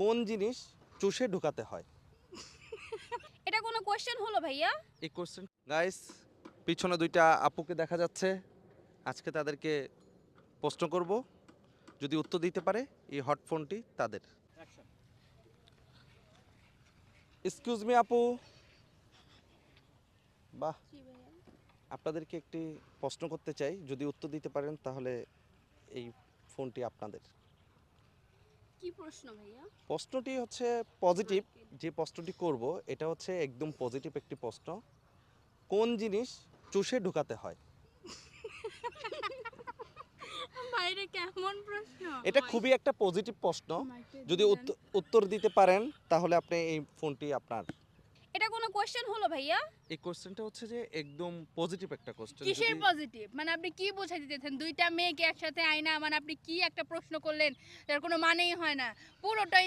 কোন জিনিস চুষে ঢুকাতে হয়? এটা কোনো কোশ্চেন হলো ভাইয়া? এই কোশ্চেন গাইস, পিছনে দুইটা আপুকে দেখা যাচ্ছে। আজকে তাদেরকে প্রশ্ন করব, যদি উত্তর দিতে পারে এই হট ফোনটি তাদের। এক্সকিউজ মি আপু, বাহ, আপনাদেরকে একটি প্রশ্ন করতে চাই, যদি উত্তর দিতে পারেন তাহলে এই ফোনটি আপনাদের। কি প্রশ্ন ভাইয়া? প্রশ্নটি হচ্ছে পজিটিভ, যে প্রশ্নটি করব এটা হচ্ছে একদম পজিটিভ একটি প্রশ্ন। কোন জিনিস চুষে ঢুকাতে হয়? বাইরে কেমন প্রশ্ন? এটা খুবই একটা পজিটিভ প্রশ্ন, যদি উত্তর দিতে পারেন তাহলে আপনি এই ফোনটি আপনার। এটা কোনো কোশ্চেন হলো ভাইয়া? এই কোশ্চেনটা হচ্ছে যে একদম পজিটিভ একটা কোশ্চেন। কিসের পজিটিভ? মানে আপনি কি বোঝাতে চাইছেন? দুইটা মেয়েকে একসাথে আইনা মানে আপনি কি একটা প্রশ্ন করলেন? এর কোনো মানেই হয় না। পুরোটাই